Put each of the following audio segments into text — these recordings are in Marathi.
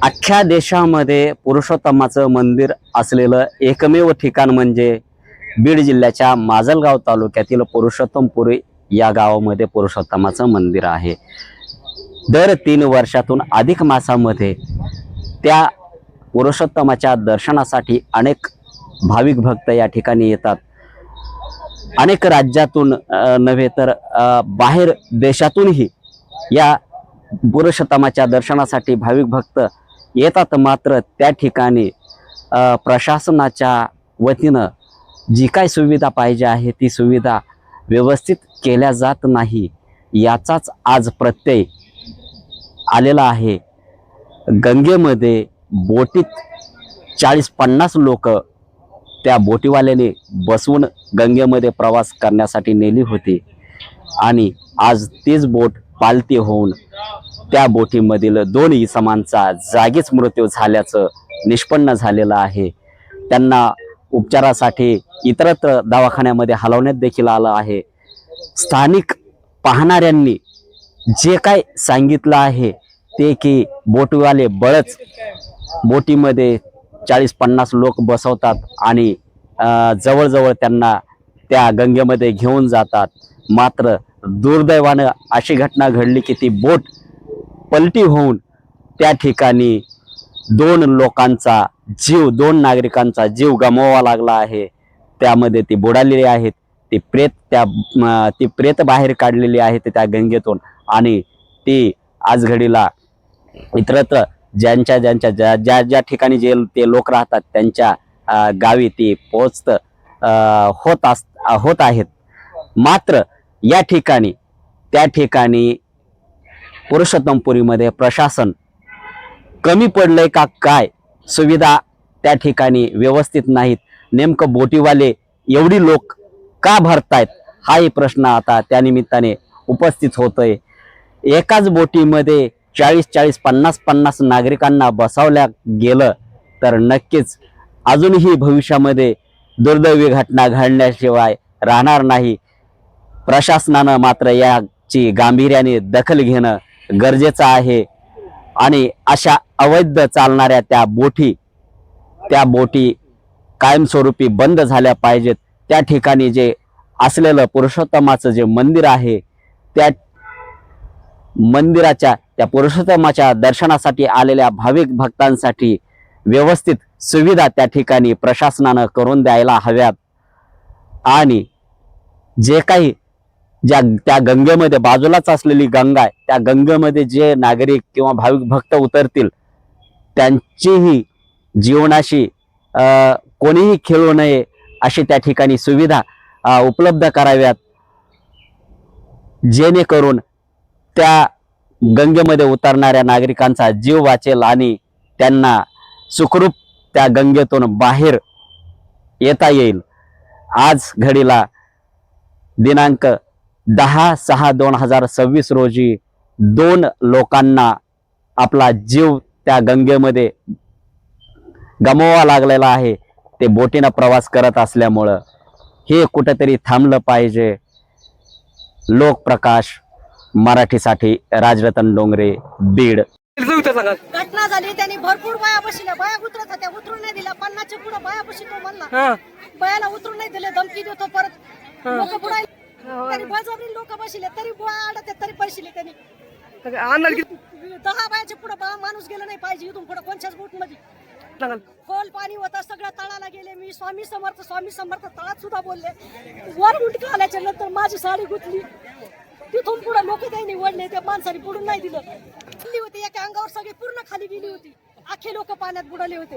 अख्ख्या देशामध्ये पुरुषोत्तमाचं मंदिर असलेलं एकमेव ठिकाण म्हणजे बीड जिल्ह्याच्या माजलगाव तालुक्यातील पुरुषोत्तमपुरी या गावामध्ये पुरुषोत्तमाचं मंदिर आहे। दर 3 वर्षातून अधिक मासामध्ये त्या पुरुषोत्तमाच्या दर्शनासाठी अनेक भाविक भक्त या ठिकाणी येतात। अनेक राज्यातून नव्हे तर बाहेर देशातूनही या पुरुषोत्तमाच्या दर्शनासाठी भाविक भक्त येतात। मात्र त्या ठिकाणी प्रशासनाच्या वतीनं जी काय सुविधा पाहिजे आहे ती सुविधा व्यवस्थित केल्या जात नाही, याचाच आज प्रत्यय आलेला आहे। गंगेमध्ये बोटीत 40-50 लोक त्या बोटीवाल्याने बसवून गंगेमध्ये प्रवास करण्यासाठी नेली होती आणि आज तीच बोट पालती होऊन त्या बोटीमधील 2 इसमांचा जागीच मृत्यू झाल्याचं निष्पन्न झालेलं आहे। त्यांना उपचारासाठी इतरत्र दवाखान्यामध्ये हलवण्यात देखील आलं आहे। स्थानिक पाहणाऱ्यांनी जे काय सांगितलं आहे ते की बोटवाले बळच बोटीमध्ये 40-50 लोक बसवतात आणि जवळजवळ त्यांना त्या गंगेमध्ये घेऊन जातात। मात्र दुर्दैवानं अशी घटना घडली की ती बोट पलटी होऊन त्या ठिकाणी 2 लोकांचा जीव, 2 नागरिकांचा जीव गमवावा लागला आहे। त्यामध्ये ती बुडालेली आहेत, ती प्रेत बाहेर काढलेली आहेत त्या गंगेतून आणि ती आज घडीला इतरत्र ज्या ठिकाणी जे ते लोक राहतात त्यांच्या गावी ती पोहोचत होत आहेत। मात्र या ठिकाणी त्या ठिकाणी पुरुषोत्तमपुरीमध्ये प्रशासन कमी पडलंय का काय, सुविधा त्या ठिकाणी व्यवस्थित नाहीत, नेमकं बोटीवाले एवढी लोक का भरतायत हाही प्रश्न आता त्या निमित्ताने उपस्थित होतोय। एकाच बोटीमध्ये 40-40, 50-50 नागरिकांना बसवल्या गेलं तर नक्कीच अजूनही भविष्यामध्ये दुर्दैवी घटना घडण्याशिवाय राहणार नाही। प्रशासनानं मात्र याची गांभीर्याने दखल घेणं गरजेचं आहे आणि अशा अवैध चालणाऱ्या त्या बोटी कायमस्वरूपी बंद झाल्या पाहिजेत। त्या ठिकाणी जे असलेलं पुरुषोत्तमाचं जे मंदिर आहे त्या मंदिराच्या त्या पुरुषोत्तमाच्या दर्शनासाठी आलेल्या भाविक भक्तांसाठी व्यवस्थित सुविधा त्या ठिकाणी प्रशासनानं करून द्यायला हव्यात आणि जे काही त्या गंगेमध्ये बाजूलाच असलेली गंगा आहे त्या गंगेमध्ये जे नागरिक किंवा भाविक भक्त उतरतील त्यांचीही जीवनाशी कोणीही खेळू नये अशी त्या ठिकाणी सुविधा उपलब्ध कराव्यात, जेणेकरून त्या गंगेमध्ये उतरणाऱ्या नागरिकांचा जीव वाचेल आणि त्यांना सुखरूप त्या गंगेतून बाहेर येता येईल। आज घडीला दिनांक 10/6/2026 रोजी 2 लोकांना आपला जीव त्या गंगेमध्ये गमवावा लागलेला आहे। ते बोटीनं प्रवास करत असल्यामुळं हे कुठेतरी थांबलं पाहिजे। लोकप्रकाश मराठीसाठी राजरतन डोंगरे, बीड। घटना झाली, त्यांनी भरपूर बाया बसल्या, बाया उतरत होत्या, उतरून नाही दिल्या। 50च्या पुढे बाया बसतो म्हणला, बायाला उतरून नाही दिले, धमकी देतो परत लोक बुडायला। तरी बळजबरी लोक बसले, तरी बाया अडत, तरी पैसे त्यांनी 10 बायाच्या पुढे माणूस गेला नाही पाहिजे इथून पुढे कोणत्याच बोट मध्ये। खोल पाणी होतं, सगळ्या तळाला गेले। मी स्वामी समर्थ तळात सुद्धा बोलले। वर उलटी आल्याच्या नंतर माझी साडी गुतली, तिथून पुढे लोक काही निवडले, त्या माणसाने बुडून नाही दिलं। होती एका अंगावर सगळी पूर्ण खाली गेली होती, अख्खे लोक पाण्यात बुडाले होते।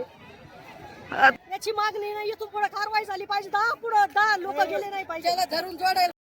याची मागणी नाही, इथून पुढे कारवाई झाली पाहिजे। 10 लोक गेले नाही पाहिजे, धरून जोडायला